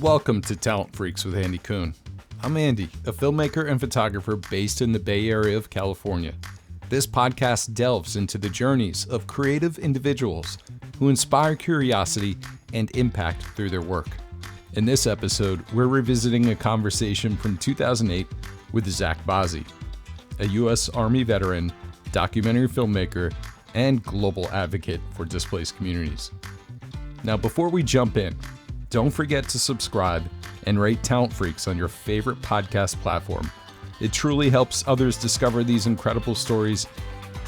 Welcome to Talent Freaks with Andy Kuhn. I'm Andy, a filmmaker and photographer based in the Bay Area of California. This podcast delves into the journeys of creative individuals who inspire curiosity and impact through their work. In this episode, we're revisiting a conversation from 2008 with Zack Bazzi, a U.S. Army veteran, documentary filmmaker, and global advocate for displaced communities. Now, before we jump in, don't forget to subscribe and rate Talent Freaks on your favorite podcast platform. It truly helps others discover these incredible stories,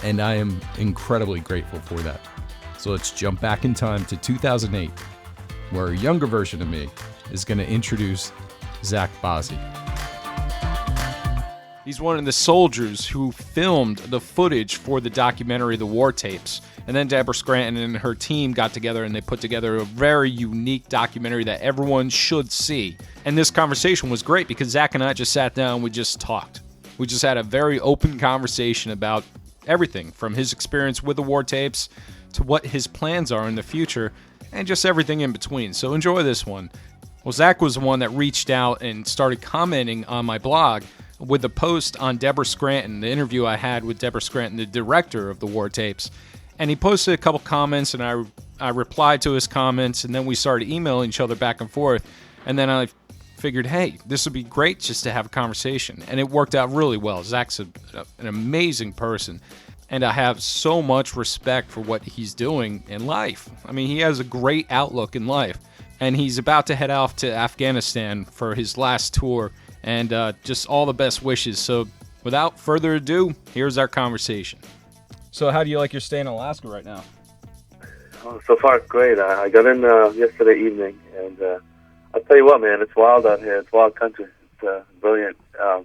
and I am incredibly grateful for that. So let's jump back in time to 2008, where a younger version of me is going to introduce Zack Bazzi. He's one of the soldiers who filmed the footage for the documentary, The War Tapes. And then Deborah Scranton and her team got together and they put together a very unique documentary that everyone should see. And this conversation was great because Zack and I just sat down and we just talked. We just had a very open conversation about everything from his experience with the War Tapes to what his plans are in the future and just everything in between. So enjoy this one. Well, Zack was the one that reached out and started commenting on my blog with a post on Deborah Scranton, the interview I had with Deborah Scranton, the director of the War Tapes. And he posted a couple comments, and I replied to his comments, and then we started emailing each other back and forth. And then I figured, hey, this would be great just to have a conversation. And it worked out really well. Zack's an amazing person, and I have so much respect for what he's doing in life. I mean, he has a great outlook in life, and he's about to head off to Afghanistan for his last tour, and just all the best wishes. So without further ado, here's our conversation. So how do you like your stay in Alaska right now? Oh, so far it's great. I got in yesterday evening, and I'll tell you what, man, it's wild out here. It's wild country. It's brilliant. A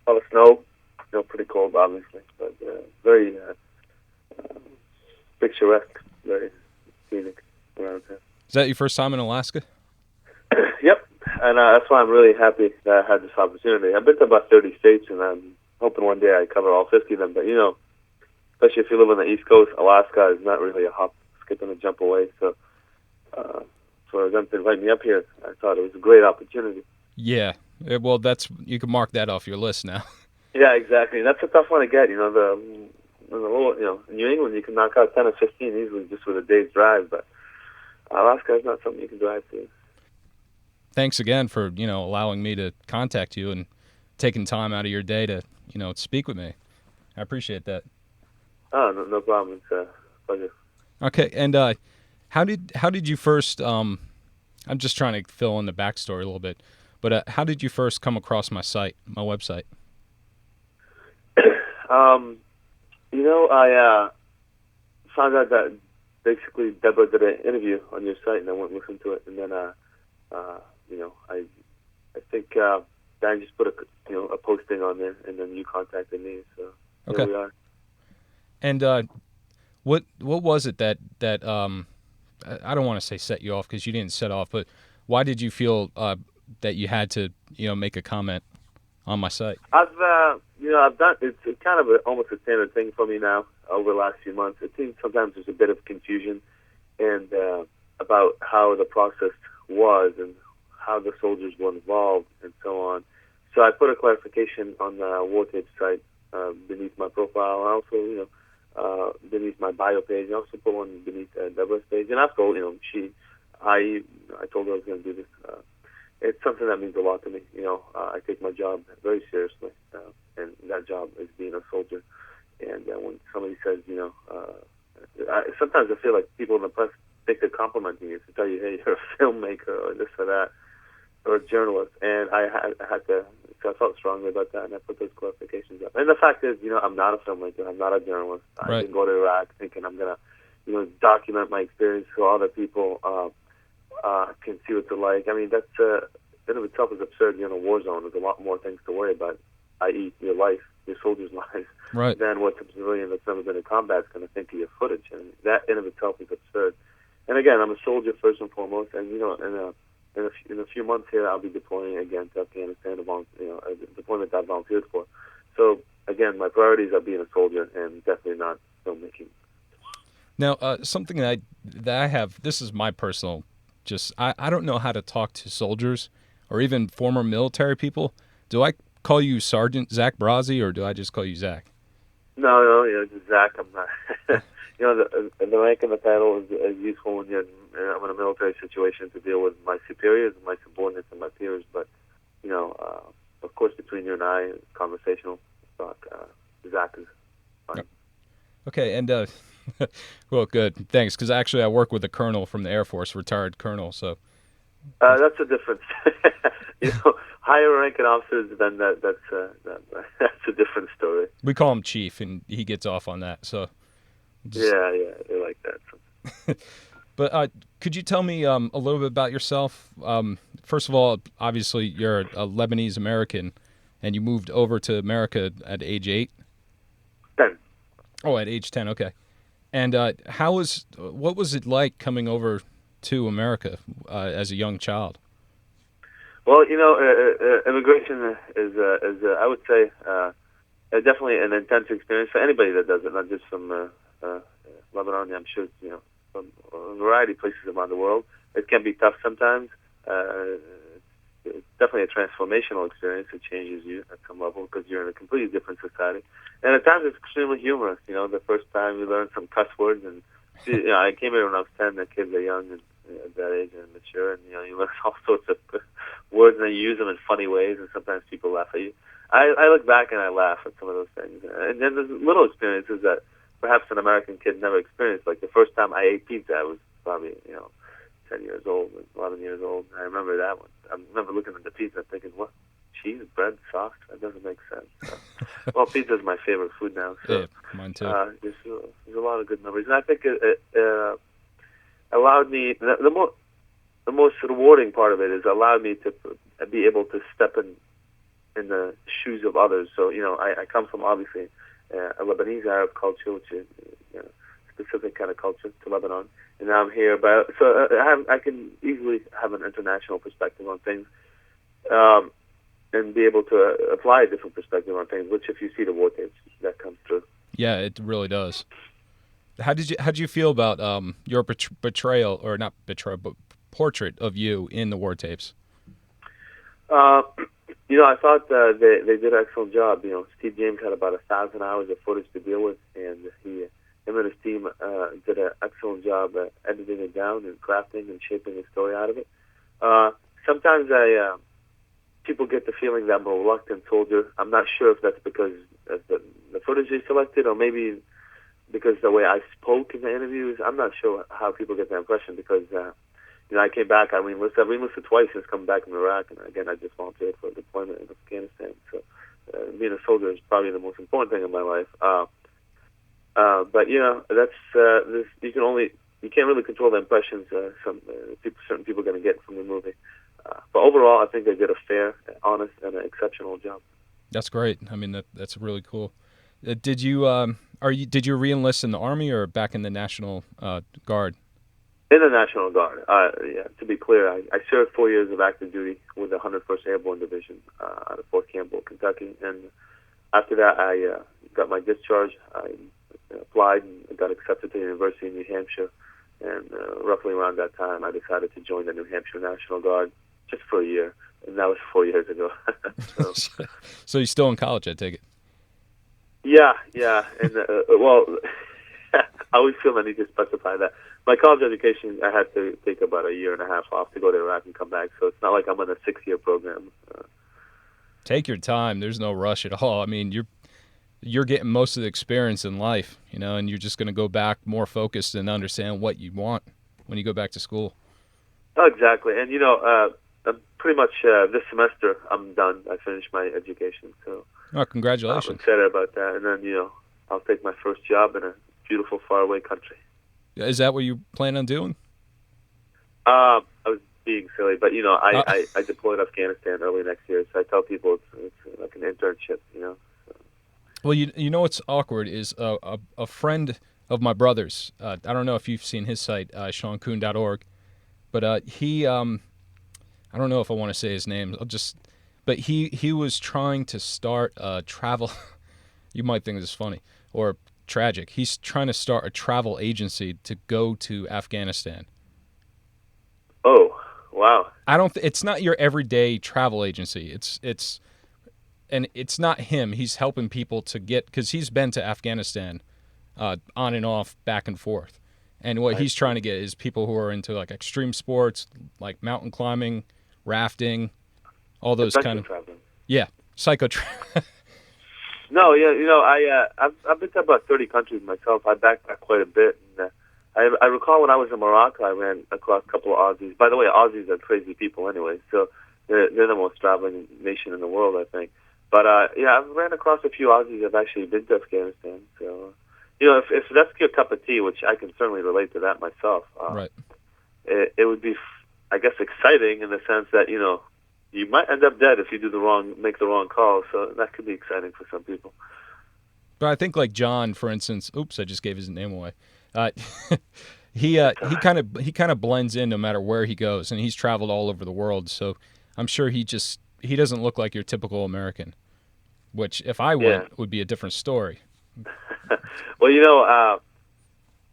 lot of snow, pretty cold, obviously, but very picturesque, very scenic around here. Is that your first time in Alaska? Yep, and that's why I'm really happy that I had this opportunity. I've been to about 30 states, and I'm hoping one day I cover all 50 of them, but especially if you live on the East Coast, Alaska is not really a hop, skip, and a jump away. So for them to invite me up here, I thought it was a great opportunity. Yeah. Well, you can mark that off your list now. Yeah, exactly. That's a tough one to get. In New England, you can knock out 10 or 15 easily just with a day's drive, but Alaska is not something you can drive to. Thanks again for, allowing me to contact you and taking time out of your day to, speak with me. I appreciate that. Oh, no problem. It's a pleasure. Okay, and how did you first? I'm just trying to fill in the backstory a little bit, but how did you first come across my website? I found out that basically Deborah did an interview on your site, and I went and listened to it, and then I think Dan just put a posting on there, and then you contacted me, so here we are. And what was it that I don't want to say set you off because you didn't set off, but why did you feel that you had to make a comment on my site? I've done it's kind of almost a standard thing for me now over the last few months. It seems sometimes there's a bit of confusion and about how the process was and how the soldiers were involved and so on. So I put a clarification on the War Tapes site beneath my profile. I also beneath my bio page. I also put one beneath Deborah's page. And I've told, I told her I was going to do this. It's something that means a lot to me. I take my job very seriously, and that job is being a soldier. And when somebody says, sometimes I feel like people in the press think they're complimenting you to tell you, hey, you're a filmmaker or this or that, or a journalist. And I had to, so I felt strongly about that, and I put those clarifications up. And the fact is, I'm not a filmmaker. I'm not a journalist. Right. I didn't go to Iraq thinking I'm going to, document my experience so other people can see what it's like. I mean, that's in of itself is absurd. You're in a war zone. There's a lot more things to worry about, i.e. your life, your soldiers' lives, right, than what a civilian that's never been in combat is going to think of your footage. And that in of itself is absurd. And again, I'm a soldier first and foremost, and in a few months here, I'll be deploying again to Afghanistan, a deployment that I volunteered for. So again, my priorities are being a soldier and definitely not filmmaking. Now, something that I have, this is my personal I don't know how to talk to soldiers or even former military people. Do I call you Sergeant Zack Bazzi, or do I just call you Zack? No, just Zach. I'm not. The rank and the title is useful when I'm in a military situation to deal with my superiors, my subordinates, and my peers. But of course, between you and I, conversational talk. Zach is fine. Okay, and well, good, thanks. Because actually, I work with a colonel from the Air Force, retired colonel. So that's a difference. Higher ranking officers, then that's a different story. we call him Chief, and he gets off on that. So yeah, they like that. But could you tell me a little bit about yourself? First of all, obviously, you're a Lebanese American, and you moved over to America at age 8? 10. Oh, at age 10, okay. And what was it like coming over to America as a young child? Well, immigration is I would say, definitely an intense experience for anybody that does it, not just from Lebanon. I'm sure, from a variety of places around the world. It can be tough sometimes. It's definitely a transformational experience. It changes you at some level because you're in a completely different society. And at times it's extremely humorous. The first time you learn some cuss words, and I came here when I was 10. The kids are young and at that age and mature, and you learn all sorts of words, and then you use them in funny ways, and sometimes people laugh at you. I look back and I laugh at some of those things. And then there's little experiences that perhaps an American kid never experienced. Like the first time I ate pizza, I was probably 10 years old, 11 years old. I remember that one. I remember looking at the pizza and thinking, what? Cheese, bread, sauce? That doesn't make sense. So, well, pizza is my favorite food now. So, yeah, mine too. There's a lot of good memories. And I think it allowed me, the most rewarding part of it is allowed me to be able to step in the shoes of others. So, I come from, obviously, a Lebanese Arab culture, which is a specific kind of culture to Lebanon. And now I'm here, but so I can easily have an international perspective on things, and be able to apply a different perspective on things. Which, if you see the war tapes, that comes through. Yeah, it really does. How did you feel about your betrayal, or not betrayal, but portrait of you in the war tapes? I thought they did an excellent job. Steve James had about 1,000 hours of footage to deal with, and him and his team did an excellent job at editing it down and crafting and shaping a story out of it. Sometimes people get the feeling that I'm a reluctant soldier. I'm not sure if that's because of the footage they selected, or maybe because the way I spoke in the interviews. I'm not sure how people get that impression, because I came back. I've enlisted twice since coming back from Iraq, and again, I just volunteered for a deployment in Afghanistan. So being a soldier is probably the most important thing in my life. But that's you can't really control the impressions certain people are going to get from the movie. But overall, I think they did a fair, honest, and an exceptional job. That's great. I mean, that's really cool. Did you re-enlist in the Army or back in the National Guard? In the National Guard. To be clear, I served 4 years of active duty with the 101st Airborne Division out of Fort Campbell, Kentucky, and after that, I got my discharge. I applied and got accepted to the University of New Hampshire, and roughly around that time, I decided to join the New Hampshire National Guard just for a year, and that was 4 years ago. So you're still in college, I take it? Yeah, and I always feel I need to specify that. My college education, I had to take about a year and a half off to go to Iraq and come back, so it's not like I'm in a 6-year program. Take your time. There's no rush at all. I mean, you're getting most of the experience in life, and you're just going to go back more focused and understand what you want when you go back to school. Oh, exactly. And, I'm pretty much this semester, I'm done. I finished my education. So, congratulations. I'm excited about that. And then, I'll take my first job in a beautiful, faraway country. Is that what you plan on doing? I was being silly, but, I deployed to Afghanistan early next year. So I tell people it's like an internship, So. Well, you know what's awkward is a friend of my brother's. I don't know if you've seen his site, SeanKoon.org, but he I don't know if I want to say his name. But he was trying to start a travel. You might think this is funny or tragic. He's trying to start a travel agency to go to Afghanistan. Oh, wow. It's not your everyday travel agency. And it's not him. He's helping people to get, because he's been to Afghanistan on and off, back and forth. And what he's trying to get is people who are into like extreme sports, like mountain climbing, rafting, all those kind of traveling. Yeah, psycho. No, yeah, I've been to about 30 countries myself. I backpack quite a bit. And, I recall when I was in Morocco, I ran across a couple of Aussies. By the way, Aussies are crazy people anyway, so they're the most traveling nation in the world, I think. But yeah, I've ran across a few Aussies that have actually been to Afghanistan. So, if that's your cup of tea, which I can certainly relate to that myself, right? It would be, I guess, exciting in the sense that you might end up dead if you make the wrong call. So that could be exciting for some people. But I think like John, for instance. Oops, I just gave his name away. He kind of blends in no matter where he goes, and he's traveled all over the world. So I'm sure he doesn't look like your typical American, which if I went would be a different story. Well,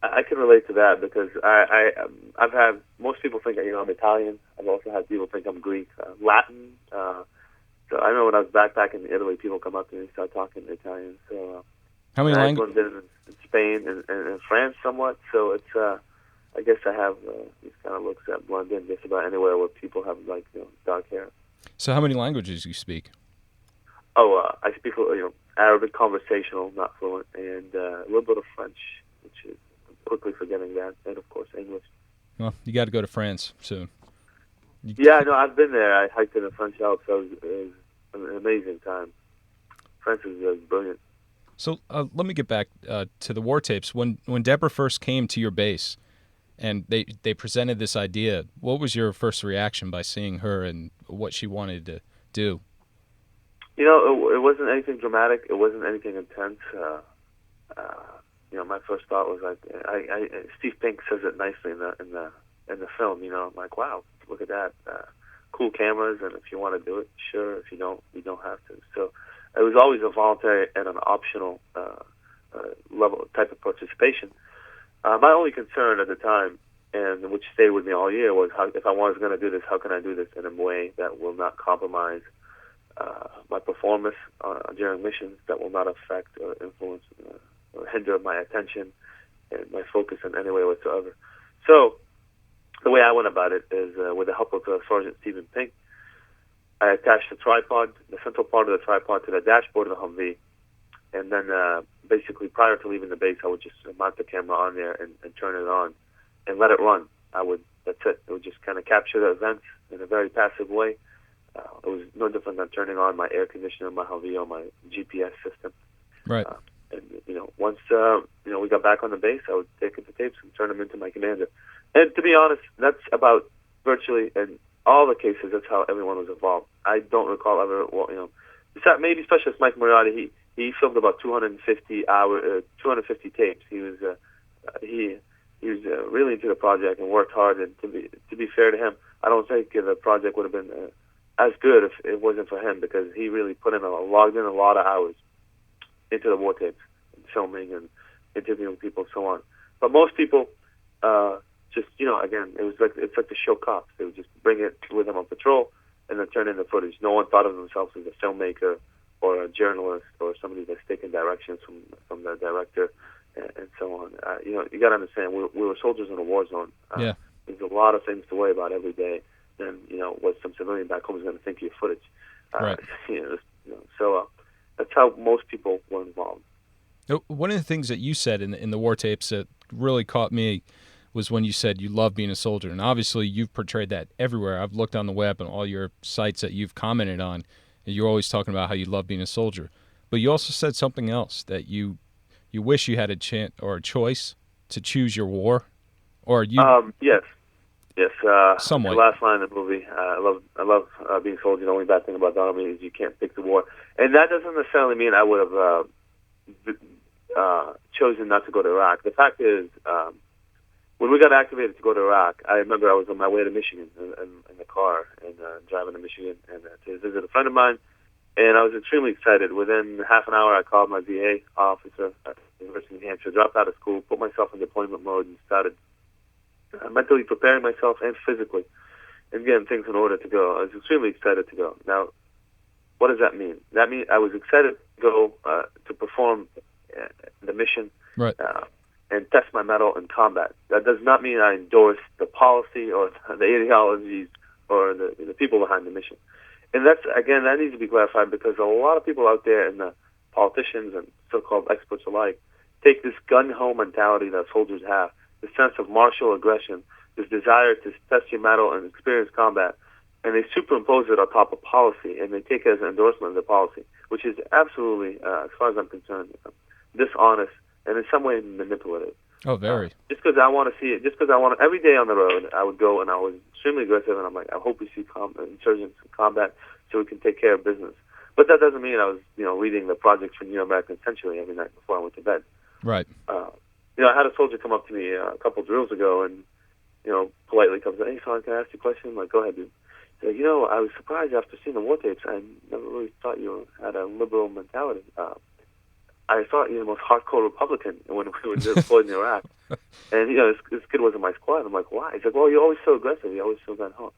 I can relate to that because I've had most people think I'm Italian. I've also had people think I'm Greek, Latin. So I remember when I was backpacking in Italy, people come up to me and start talking Italian. So how many languages? I've been in Spain and France somewhat. So it's I guess I have these kind of looks that blend in just about anywhere where people have dark hair. So how many languages do you speak? Oh, I speak Arabic, conversational, not fluent, and a little bit of French, which is quickly forgetting that, and of course English. Well, you got to go to France soon. Yeah, no, I've been there. I hiked in the French Alps. So it was an amazing time. France is brilliant. So let me get back to the war tapes. When Deborah first came to your base, and they presented this idea, what was your first reaction by seeing her and what she wanted to do? It wasn't anything dramatic. It wasn't anything intense. My first thought was like, Steve Pink says it nicely in the film. I'm like, wow, look at that, cool cameras, and if you want to do it, sure. If you don't, you don't have to. So it was always a voluntary and an optional level type of participation. My only concern at the time, and which stayed with me all year, was if I was going to do this, how can I do this in a way that will not compromise my performance during missions, that will not affect or influence or hinder my attention and my focus in any way whatsoever. So the way I went about it is with the help of Sergeant Stephen Pink, I attached the central part of the tripod to the dashboard of the Humvee, and then basically prior to leaving the base, I would just mount the camera on there and turn it on and let it run. That's it. It would just kind of capture the events in a very passive way. It was no different than turning on my air conditioner, my Humvee, or my GPS system. Right. And once we got back on the base, I would take the tapes and turn them into my commander. And to be honest, that's about virtually in all the cases. That's how everyone was involved. I don't recall ever. Maybe Specialist Mike Moriarty. He filmed about 250 tapes. He was really into the project and worked hard. And to be fair to him, I don't think the project would have been as good if it wasn't for him, because he really logged in a lot of hours into the war tapes, and filming and interviewing people and so on. But most people just, again, it's like the show cops. They would just bring it with them on patrol and then turn in the footage. No one thought of themselves as a filmmaker or a journalist or somebody that's taking directions from the director and so on. You got to understand, we were soldiers in a war zone. Yeah. There's a lot of things to worry about every day than what some civilian back home is going to think of your footage. Right. So that's how most people were involved. One of the things that you said in the war tapes that really caught me was when you said you love being a soldier. And obviously you've portrayed that everywhere. I've looked on the web and all your sites that you've commented on, and you're always talking about how you love being a soldier. But you also said something else, that you wish you had a chance or a choice to choose your war, or you. Yes. Somewhat. The last line in the movie. I love being a soldier. The only bad thing about the Army is you can't pick the war, and that doesn't necessarily mean I would have chosen not to go to Iraq. The fact is, when we got activated to go to Iraq, I remember I was on my way to Michigan in the car and driving to Michigan and to visit a friend of mine, and I was extremely excited. Within half an hour, I called my VA officer at the University of New Hampshire, dropped out of school, put myself in deployment mode, and started mentally preparing myself and physically. and getting things in order to go. I was extremely excited to go. Now, what does that mean? That means I was excited to go to perform the mission, Right. And test my mettle in combat. That does not mean I endorse the policy or the ideologies or the people behind the mission. And that's, again, that needs to be clarified, because a lot of people out there, and the politicians and so-called experts alike, take this gun-ho mentality that soldiers have, this sense of martial aggression, this desire to test your mettle and experience combat, and they superimpose it on top of policy, and they take it as an endorsement of the policy, which is absolutely, as far as I'm concerned, dishonest and in some way manipulative. Oh, very. Just because I want to see it, just because I want to, every day on the road, I would go and I was extremely aggressive, and I'm like, I hope we see insurgents in combat so we can take care of business. But that doesn't mean I was, reading the Project for New American Century every night before I went to bed. Right. I had a soldier come up to me a couple drills ago and, politely comes in, hey, son, can I ask you a question? I'm like, go ahead, dude. He said, I was surprised after seeing the war tapes. I never really thought you had a liberal mentality. I thought you were the most hardcore Republican when we were deployed in Iraq. And, this kid was in my squad. I'm like, why? He's like, well, you're always so aggressive. You always so gun ho.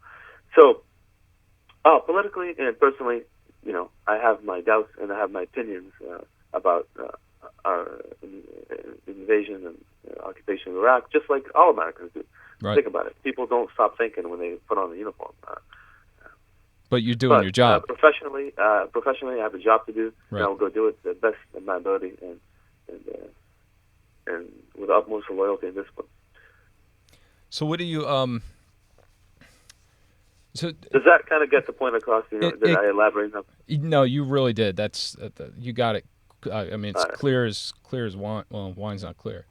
So, politically and personally, I have my doubts and I have my opinions about our invasion and occupation of Iraq, just like all Americans do. Right. Think about it. People don't stop thinking when they put on the uniform. But you're doing your job. Professionally, I have a job to do, right. And I will go do it the best of my ability and with the utmost loyalty and discipline. So what do you So does that kind of get the point across? Did I elaborate enough? No, you really did. That's you got it. I mean, it's right. clear as wine. Well, wine's not clear.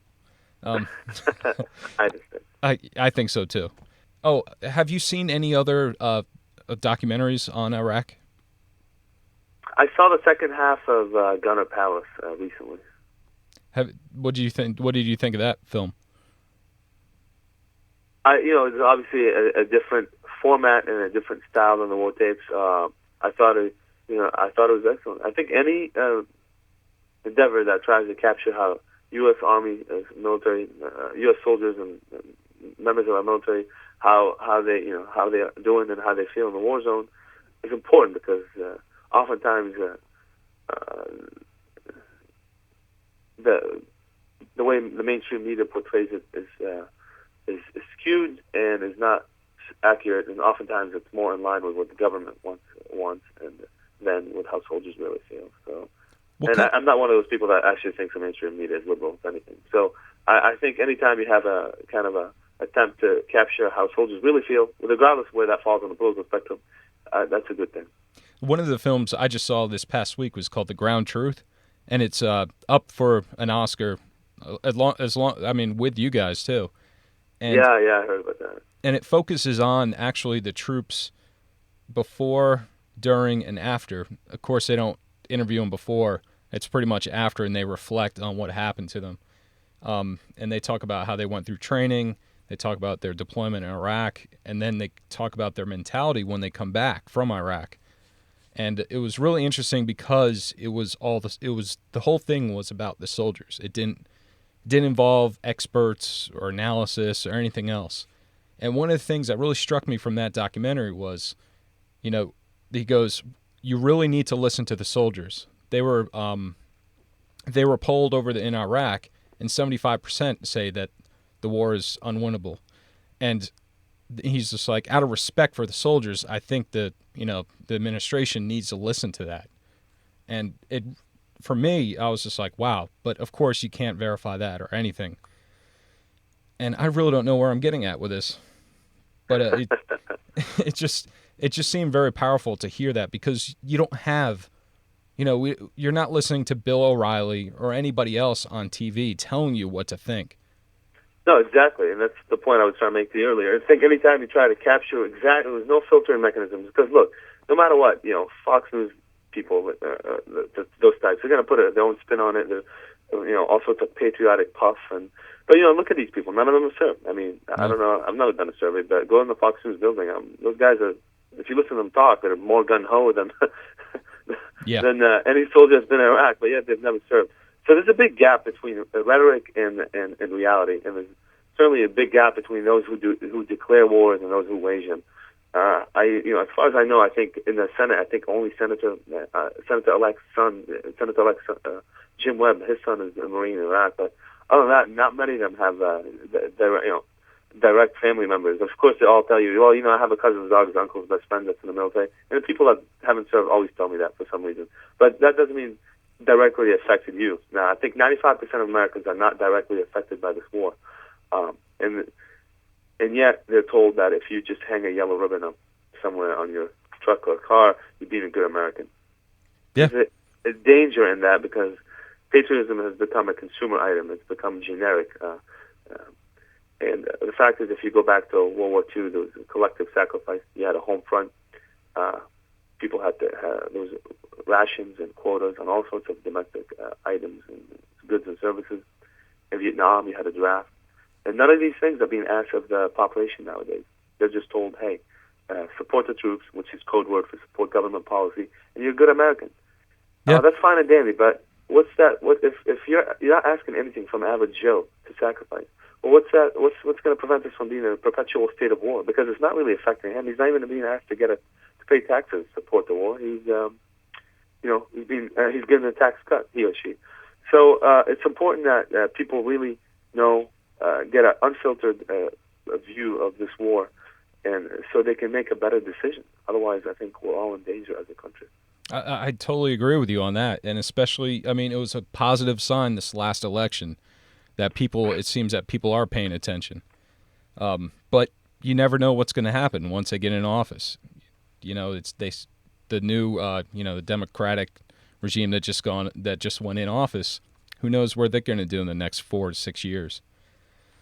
I understand. I think so too. Oh, have you seen any other documentaries on Iraq? I saw the second half of Gunner Palace recently. What did you think? What did you think of that film? It's obviously a different format and a different style than the war tapes. I thought it was excellent. I think any endeavor that tries to capture how U.S. Army, military, U.S. soldiers and members of our military, how they are doing and how they feel in the war zone is important, because oftentimes the way the mainstream media portrays it is skewed and is not accurate, and oftentimes it's more in line with what the government wants and than with how soldiers really feel. So, I'm not one of those people that actually thinks the mainstream media is liberal, if anything. So I think anytime you have a kind of a attempt to capture how soldiers really feel, regardless of where that falls on the political spectrum, that's a good thing. One of the films I just saw this past week was called The Ground Truth, and it's up for an Oscar, with you guys too. And, yeah, I heard about that. And it focuses on actually the troops before, during, and after. Of course, they don't interview them before. It's pretty much after, and they reflect on what happened to them. And they talk about how they went through training. They talk about their deployment in Iraq, and then they talk about their mentality when they come back from Iraq. And it was really interesting because the whole thing was about the soldiers. It didn't involve experts or analysis or anything else. And one of the things that really struck me from that documentary was, he goes, you really need to listen to the soldiers. They were polled in Iraq, and 75% say that the war is unwinnable. And he's just like, out of respect for the soldiers, I think that, the administration needs to listen to that. And for me, I was just like, wow. But of course you can't verify that or anything. And I really don't know where I'm getting at with this. But it just seemed very powerful to hear that, because you don't have, you're not listening to Bill O'Reilly or anybody else on TV telling you what to think. No, exactly, and that's the point I was trying to make to you earlier. I think anytime you try to capture exactly, there's no filtering mechanisms, because look, no matter what, Fox News people, those types, they're going to put their own spin on it. All sorts of patriotic puff, but look at these people. None of them are served. I mean, I don't know. I've never done a survey, but go in the Fox News building. Those guys are. If you listen to them talk, they're more gun ho than than any soldier has been in Iraq. But yet they've never served. So there's a big gap between rhetoric and reality, and there's certainly a big gap between those who declare wars and those who wage them. as far as I know, I think in the Senate, I think only Senator-elect's son, Jim Webb, his son is a Marine in Iraq. But other than that, not many of them have direct family members. Of course, they all tell you, well, I have a cousin's daughter's uncle's best friend that's in the military. And the people that haven't served always tell me that for some reason. But that doesn't mean directly affected you. Now, I think 95% of Americans are not directly affected by this war. And yet they're told that if you just hang a yellow ribbon up somewhere on your truck or car, you're being a good American. Yeah. There's a danger in that because patriotism has become a consumer item. It's become generic. And the fact is, if you go back to World War II, there was a collective sacrifice. You had a home front. People had to there was rations and quotas on all sorts of domestic items and goods and services. In Vietnam, you had a draft. And none of these things are being asked of the population nowadays. They're just told, hey, support the troops, which is code word for support government policy, and you're a good American. Yeah. That's fine and dandy, but what's that? What if you're not asking anything from average Joe to sacrifice? Well, what's that? What's going to prevent us from being in a perpetual state of war? Because it's not really affecting him. He's not even being asked to pay taxes to support the war. He's he's getting a tax cut, he or she. So it's important that people really know, get an unfiltered view of this war, and so they can make a better decision. Otherwise, I think we're all in danger as a country. I totally agree with you on that, and especially, it was a positive sign this last election that it seems that people are paying attention. But you never know what's going to happen once they get in office. The new the Democratic regime that just went in office. Who knows what they're going to do in the next 4 to 6 years?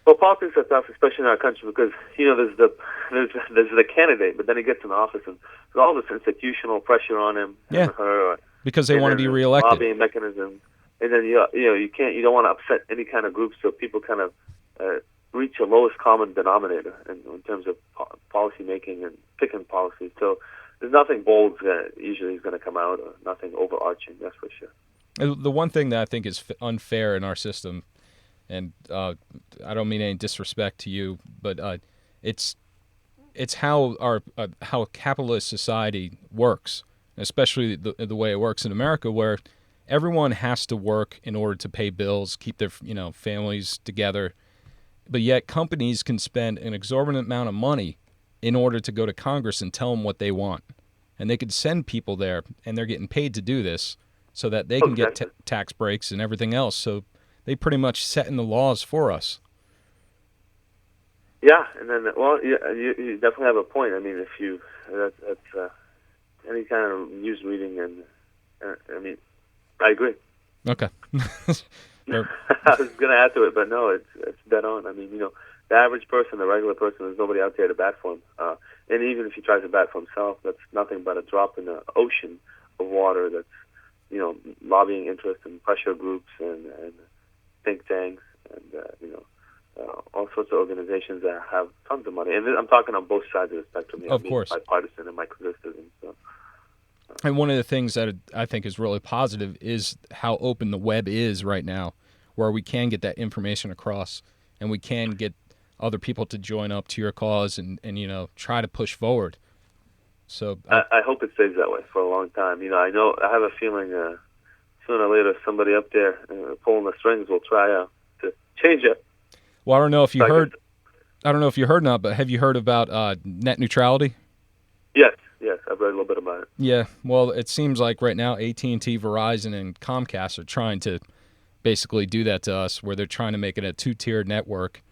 Well, politics are tough, especially in our country, because there's the candidate, but then he gets in office and there's all this institutional pressure on him, yeah, or her, because they want to be reelected. Lobbying mechanisms, and then you don't want to upset any kind of group, so people kind of reach a lowest common denominator in terms of policy making and picking policies. So there's nothing bold that usually is going to come out, or nothing overarching. That's for sure. The one thing that I think is unfair in our system, and I don't mean any disrespect to you, but it's how how a capitalist society works, especially the way it works in America, where everyone has to work in order to pay bills, keep their families together, but yet companies can spend an exorbitant amount of money in order to go to Congress and tell them what they want, and they could send people there, and they're getting paid to do this so that they can get tax breaks and everything else. So they pretty much set in the laws for us. Yeah, and then you definitely have a point. I mean, if that's any kind of news reading, and I agree. Okay. I was going to add to it, but no, it's dead on. I mean, the average person, the regular person, there's nobody out there to bat for him. And even if he tries to bat for himself, that's nothing but a drop in the ocean of water that's lobbying interests and pressure groups and think tanks and all sorts of organizations that have tons of money. And I'm talking on both sides of the spectrum. Of course. Bipartisan and my criticism. So. And one of the things that I think is really positive is how open the web is right now, where we can get that information across and we can get other people to join up to your cause and try to push forward. So I hope it stays that way for a long time. I have a feeling sooner or later somebody up there pulling the strings will try to change it. Well, I don't know if you heard or not, but have you heard about net neutrality? Yes, I've read a little bit about it. Yeah, well, it seems like right now AT&T, Verizon, and Comcast are trying to basically do that to us, where they're trying to make it a two-tiered network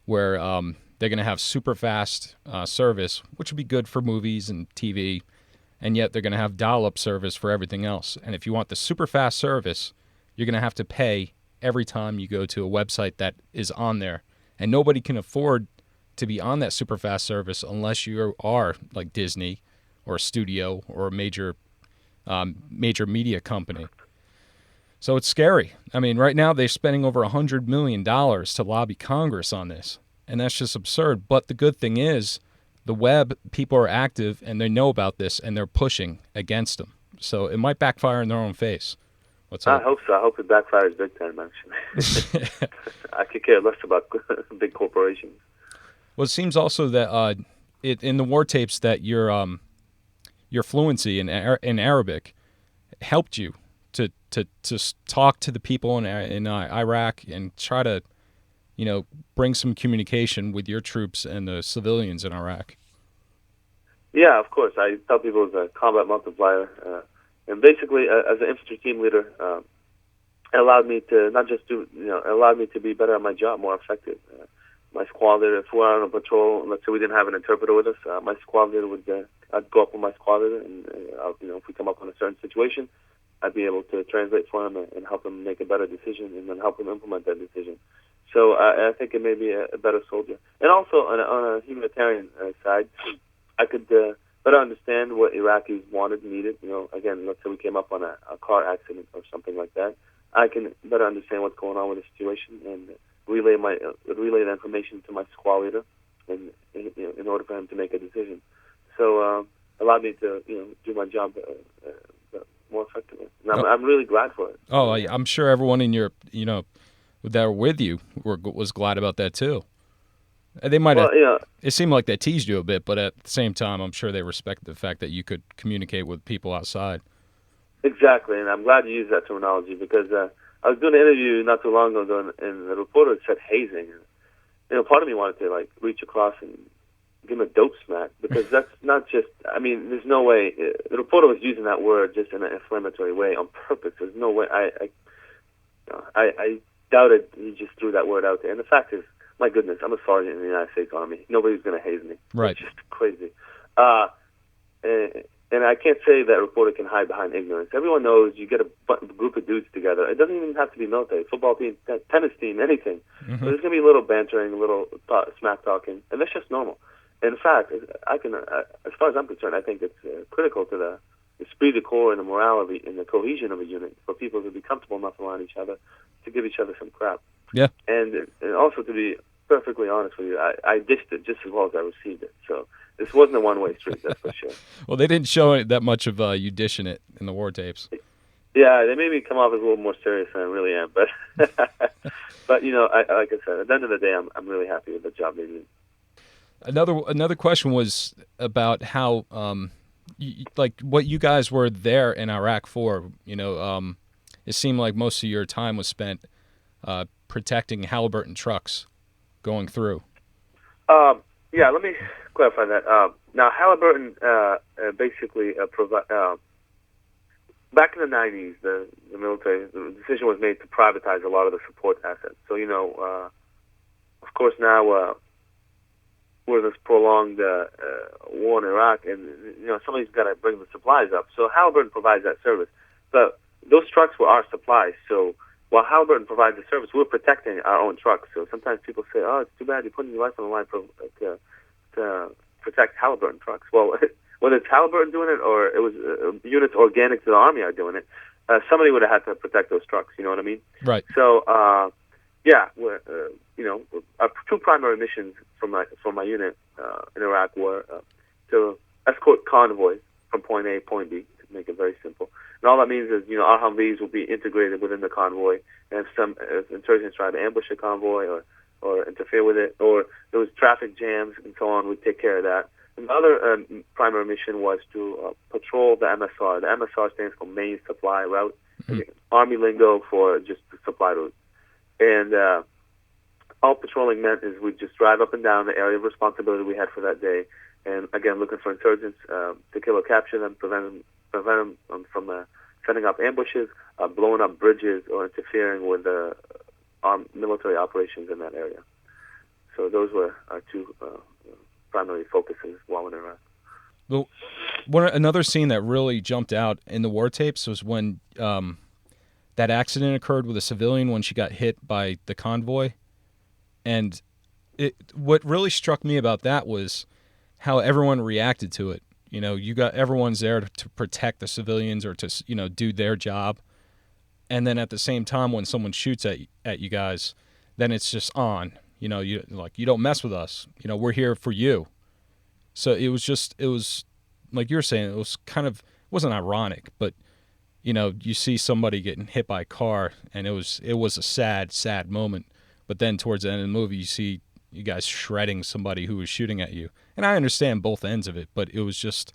where they're going to have super fast service, which would be good for movies and TV, and yet they're going to have dial-up service for everything else. And if you want the super fast service, you're going to have to pay every time you go to a website that is on there. And nobody can afford to be on that super fast service unless you are like Disney or a studio or a major media company. So it's scary. I mean, right now they're spending over $100 million to lobby Congress on this, and that's just absurd. But the good thing is the web, people are active, and they know about this, and they're pushing against them. So it might backfire in their own face. I hope so. I hope it backfires big time, actually. I could care less about big corporations. Well, it seems also that in the war tapes that your fluency in Arabic helped you to talk to the people in Iraq and try to, bring some communication with your troops and the civilians in Iraq. Yeah, of course. I tell people it's a combat multiplier. And basically, as an infantry team leader, it allowed me to not just it allowed me to be better at my job, more effective. My squad leader, if we were on a patrol, let's say we didn't have an interpreter with us, my squad leader I'd go up with my squad leader, and if we come up on a certain situation, I'd be able to translate for him and help him make a better decision, and then help him implement that decision. So I think it made me a better soldier. And also on a humanitarian side, I could better understand what Iraqis wanted and needed. Again, let's say we came up on a car accident or something like that. I can better understand what's going on with the situation and relay the information to my squad leader, and in order for him to make a decision. So allowed me to do my job more effectively. And I'm really glad for it. Oh, I'm sure everyone in your that were with you was glad about that too. They might have. It seemed like they teased you a bit, but at the same time, I'm sure they respected the fact that you could communicate with people outside. Exactly, and I'm glad you used that terminology because I was doing an interview not too long ago, and the reporter said hazing. And, part of me wanted to reach across and give him a dope smack because that's not just. I mean, there's no way the reporter was using that word just in an inflammatory way on purpose. There's no way. I doubted he just threw that word out there. And the fact is, my goodness, I'm a sergeant in the United States Army. Nobody's going to haze me. Right. It's just crazy. And I can't say that a reporter can hide behind ignorance. Everyone knows you get a group of dudes together. It doesn't even have to be military, football team, tennis team, anything. Mm-hmm. So there's going to be a little bantering, a little smack talking, and that's just normal. In fact, as far as I'm concerned, I think it's critical to the esprit de corps and the morale and the cohesion of a unit for people to be comfortable enough around each other to give each other some crap. Yeah. And also, to be perfectly honest with you, I dished it just as well as I received it. So this wasn't a one-way street, that's for sure. Well, they didn't show that much of you dishing it in the war tapes. Yeah, they made me come off as a little more serious than I really am. But, like I said, at the end of the day, I'm really happy with the job they did. Another question was about how, what you guys were there in Iraq for. It seemed like most of your time was spent protecting Halliburton trucks going through. Yeah, let me clarify that. Now, Halliburton basically back in the 90s, the military, the decision was made to privatize a lot of the support assets. So, of course, now we're in this prolonged war in Iraq, and somebody's got to bring the supplies up. So Halliburton provides that service. But those trucks were our supplies. So while Halliburton provides the service, we're protecting our own trucks. So sometimes people say, "Oh, it's too bad you're putting your life on the line to protect Halliburton trucks." Well, whether it's Halliburton doing it or it was units organic to the Army are doing it, somebody would have had to protect those trucks. You know what I mean? Right. So, we're, our two primary missions for my unit in Iraq were to escort convoys from point A to point B, to make it very simple. And all that means is, our Humvees will be integrated within the convoy, and if insurgents try to ambush a convoy or interfere with it, or there was traffic jams and so on, we'd take care of that. And the other primary mission was to patrol the MSR. The MSR stands for Main Supply Route, Army lingo for just the supply route. And all patrolling meant is we'd just drive up and down the area of responsibility we had for that day, and again, looking for insurgents to kill or capture them, prevent them from setting up ambushes, blowing up bridges, or interfering with the military operations in that area. So those were our two primary focuses while in Iraq. Well, another scene that really jumped out in the war tapes was when that accident occurred with a civilian when she got hit by the convoy. And what really struck me about that was how everyone reacted to it. Everyone's there to protect the civilians or to, do their job. And then at the same time, when someone shoots at you guys, then it's just on. You don't mess with us. We're here for you. So it was like you were saying, it wasn't ironic, but you see somebody getting hit by a car, and it was a sad moment. But then towards the end of the movie, you see you guys shredding somebody who was shooting at you. And I understand both ends of it, but it was just,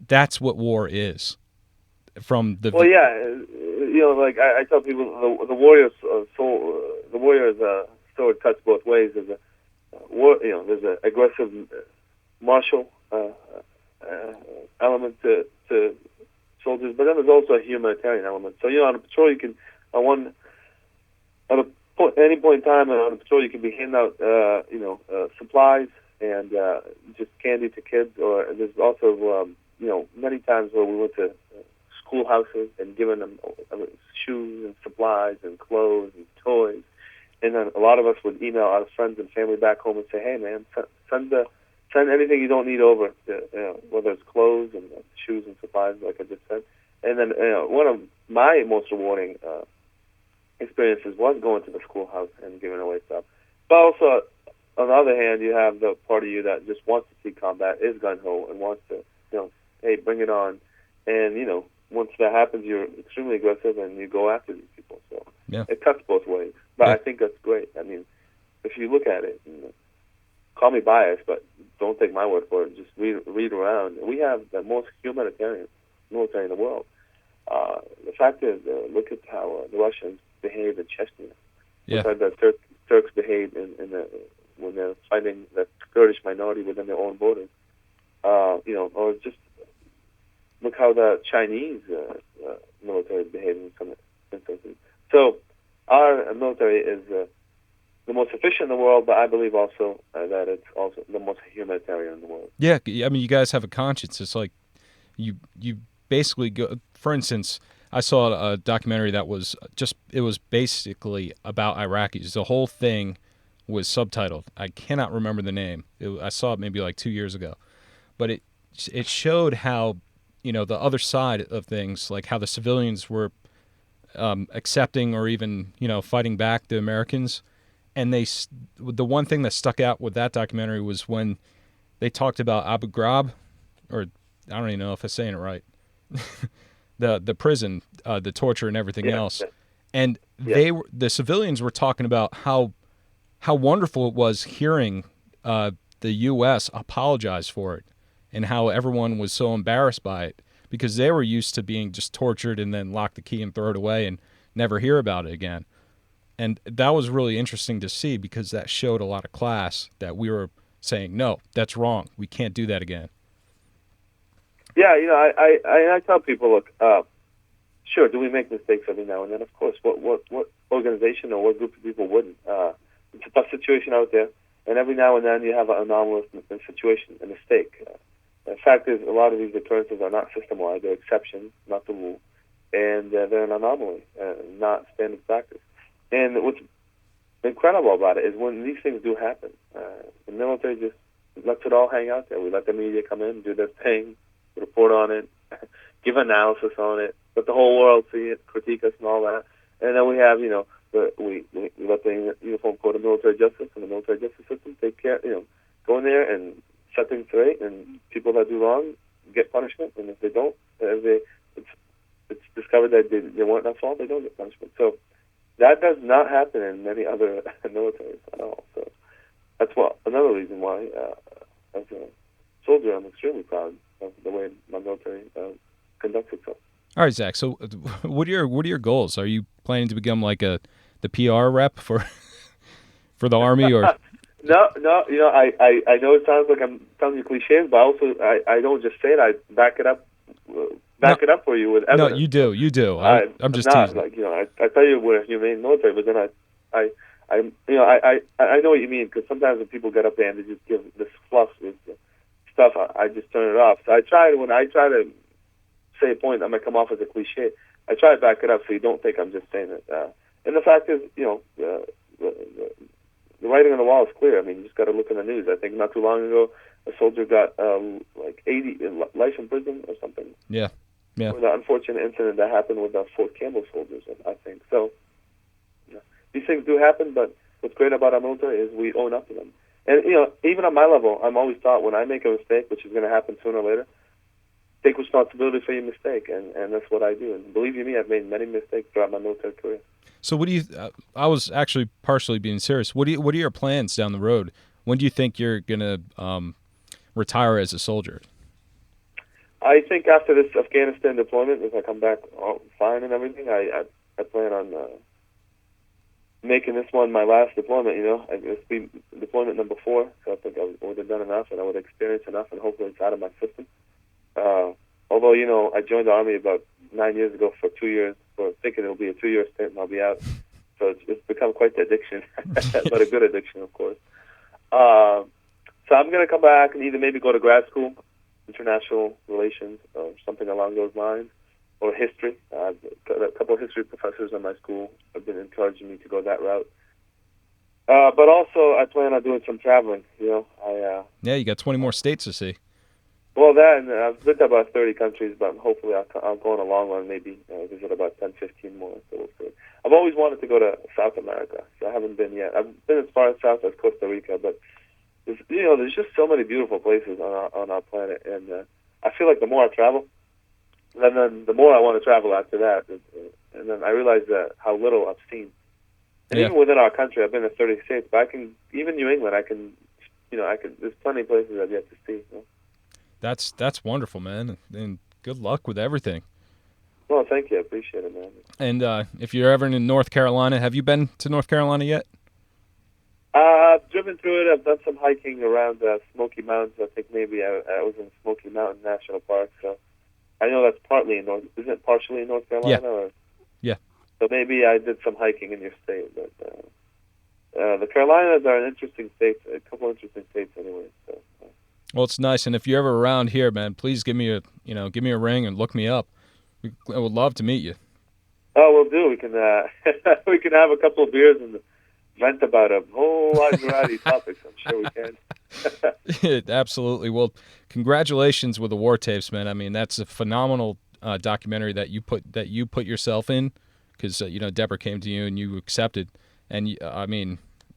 that's what war is. From the Well, yeah, like I tell people, the warrior's soul, the warrior's sword cuts both ways. There's a war, there's an aggressive martial element to soldiers, but then there's also a humanitarian element. So on a patrol, you can any point in time on a patrol, you can be handing out supplies and just candy to kids. Or there's also many times where we went to schoolhouses and giving them shoes and supplies and clothes and toys. And then a lot of us would email our friends and family back home and say, "Hey, man, send anything you don't need over, whether it's clothes and shoes and supplies, like I just said." And then one of my most rewarding experiences was going to the schoolhouse and giving away stuff. But also, on the other hand, you have the part of you that just wants to see combat, is gung-ho, and wants to, hey, bring it on. And, once that happens, you're extremely aggressive and you go after these people. So It cuts both ways. But I think that's great. I mean, if you look at it, call me biased, but don't take my word for it. Just read around. We have the most humanitarian military in the world. The fact is, look at how the Russians behave in Chechnya. Look how the Turks behave when they're fighting the Kurdish minority within their own borders. Or just look how the Chinese military behave in some instances. So our military is the most efficient in the world, but I believe also that it's also the most humanitarian in the world. Yeah, I mean, you guys have a conscience. It's like you basically go. For instance, I saw a documentary that was basically about Iraqis. The whole thing was subtitled. I cannot remember the name. I saw it maybe like 2 years ago, but it showed how the other side of things, like how the civilians were accepting or even fighting back the Americans. And the one thing that stuck out with that documentary was when they talked about Abu Ghraib, or I don't even know if I'm saying it right, the prison, the torture and everything else. And the civilians were talking about how wonderful it was hearing the U.S. apologize for it, and how everyone was so embarrassed by it because they were used to being just tortured and then lock the key and throw it away and never hear about it again. And that was really interesting to see because that showed a lot of class, that we were saying, no, that's wrong. We can't do that again. Yeah, I tell people, look, sure, do we make mistakes every now and then? Of course. What organization or what group of people wouldn't? It's a tough situation out there, and every now and then you have an anomalous situation, a mistake. The fact is, a lot of these occurrences are not system-wide. They're exceptions, not the rule. And they're an anomaly, not standard practice. And what's incredible about it is when these things do happen, the military just lets it all hang out there. We let the media come in, do their thing, report on it, give analysis on it, let the whole world see it, critique us and all that. And then we have, we let the Uniform Code of Military Justice and the military justice system take care, go in there and set things straight, and people that do wrong get punishment, and if they don't, it's discovered that they weren't at fault, they don't get punishment. So that does not happen in many other militaries at all. So that's another reason why, as a soldier, I'm extremely proud of the way my military conducts itself. All right, Zach. So, what are your goals? Are you planning to become like the PR rep for the Army, or? No. I know it sounds like I'm telling you cliches, but also I don't just say it. I back it up. It up for you with evidence. No, you do. I'm just not, teasing. I tell you we're a humane military, but then I know what you mean, because sometimes when people get up there and they just give this fluff with stuff, I just turn it off. So when I try to say a point that might come off as a cliche, I try to back it up so you don't think I'm just saying it. And the fact is, the writing on the wall is clear. I mean, you just got to look in the news. I think not too long ago, a soldier got 80 life in prison or something. Yeah. For the unfortunate incident that happened with the Fort Campbell soldiers, I think. So, these things do happen, but what's great about our military is we own up to them. And, even on my level, I'm always taught when I make a mistake, which is going to happen sooner or later, take responsibility for your mistake, and that's what I do. And believe you me, I've made many mistakes throughout my military career. So what do you I was actually partially being serious. What are your plans down the road? When do you think you're going to retire as a soldier? I think after this Afghanistan deployment, if I come back fine and everything, I plan on making this one my last deployment. This be deployment number 4. So I think I would have done enough, and I would have experienced enough, and hopefully it's out of my system. Although I joined the Army about 9 years ago for 2 years, for thinking it'll be a 2-year stint and I'll be out. So it's become quite the addiction, but a good addiction, of course. So I'm going to come back and either maybe go to grad school, international relations, or something along those lines, or history. A couple of history professors in my school have been encouraging me to go that route. But also, I plan on doing some traveling. Yeah, you got 20 more states to see. Well, that, and I've been to about 30 countries, but hopefully I'll go on a long run, maybe visit about 10, 15 more. So we'll see. I've always wanted to go to South America, so I haven't been yet. I've been as far south as Costa Rica, but there's just so many beautiful places on our planet, and I feel like the more I travel, then the more I want to travel after that, and then I realize how little I've seen. And even within our country, I've been to 30 states, but even New England, there's plenty of places I've yet to see. That's wonderful, man, and good luck with everything. Well, thank you. I appreciate it, man. And if you're ever in North Carolina, have you been to North Carolina yet? I've driven through it. I've done some hiking around Smoky Mountains. I think maybe I was in Smoky Mountain National Park. So I know that's partly in North. Isn't it partially in North Carolina? Yeah. Yeah. So maybe I did some hiking in your state. But the Carolinas are an interesting state. A couple interesting states, anyway. So. Well, it's nice, and if you're ever around here, man, please give me a ring and look me up. I would love to meet you. Oh, we'll do. We can we can have a couple of beers and vent about a whole wide variety of topics. I'm sure we can. Absolutely. Well, congratulations with the War Tapes, man. I mean, that's a phenomenal documentary that you put yourself in, because Deborah came to you and you accepted, and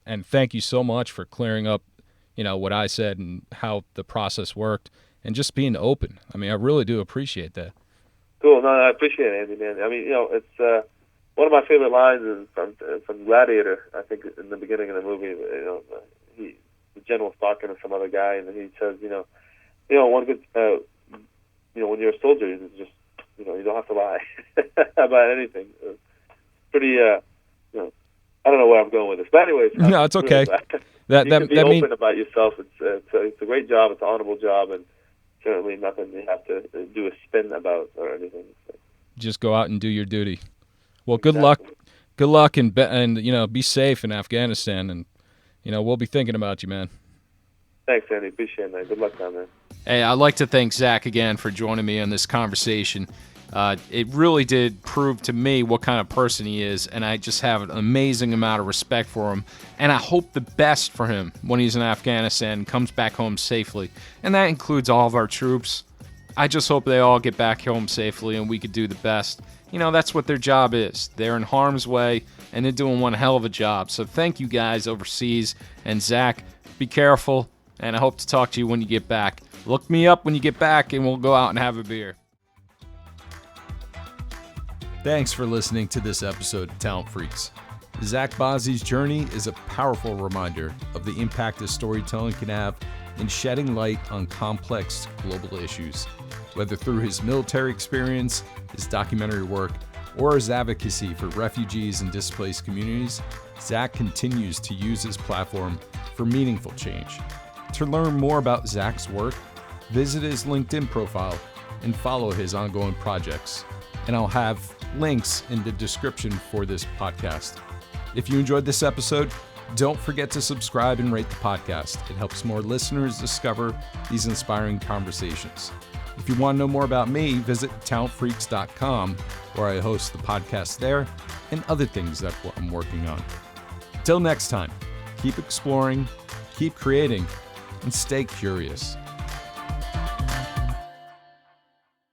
and thank you so much for clearing up what I said and how the process worked, and just being open. I mean, I really do appreciate that. Cool. No, I appreciate it, Andy, man. I mean, it's one of my favorite lines is from Gladiator. I think in the beginning of the movie, the general's talking to some other guy, and he says, one good, when you're a soldier, it's just, you don't have to lie about anything. It's pretty, I don't know where I'm going with this, but anyways. No, it's okay. You can be open about yourself. It's a great job. It's an honorable job, and certainly nothing you have to do a spin about or anything. So. Just go out and do your duty. Well, good luck. Good luck, and be safe in Afghanistan, and we'll be thinking about you, man. Thanks, Andy. Appreciate it, man. Good luck down there. Hey, I'd like to thank Zack again for joining me on this conversation. It really did prove to me what kind of person he is, and I just have an amazing amount of respect for him, and I hope the best for him when he's in Afghanistan and comes back home safely, and that includes all of our troops. I just hope they all get back home safely and we could do the best. That's what their job is. They're in harm's way, and they're doing one hell of a job. So thank you guys overseas, and Zack, be careful, and I hope to talk to you when you get back. Look me up when you get back, and we'll go out and have a beer. Thanks for listening to this episode of Talent Freaks. Zack Bazzi's journey is a powerful reminder of the impact that storytelling can have in shedding light on complex global issues. Whether through his military experience, his documentary work, or his advocacy for refugees and displaced communities, Zack continues to use his platform for meaningful change. To learn more about Zack's work, visit his LinkedIn profile and follow his ongoing projects. And I'll have links in the description for this podcast. If you enjoyed this episode, don't forget to subscribe and rate the podcast. It helps more listeners discover these inspiring conversations. If you want to know more about me, visit talentfreaks.com, where I host the podcast there and other things that I'm working on. Till next time, keep exploring, keep creating, and stay curious.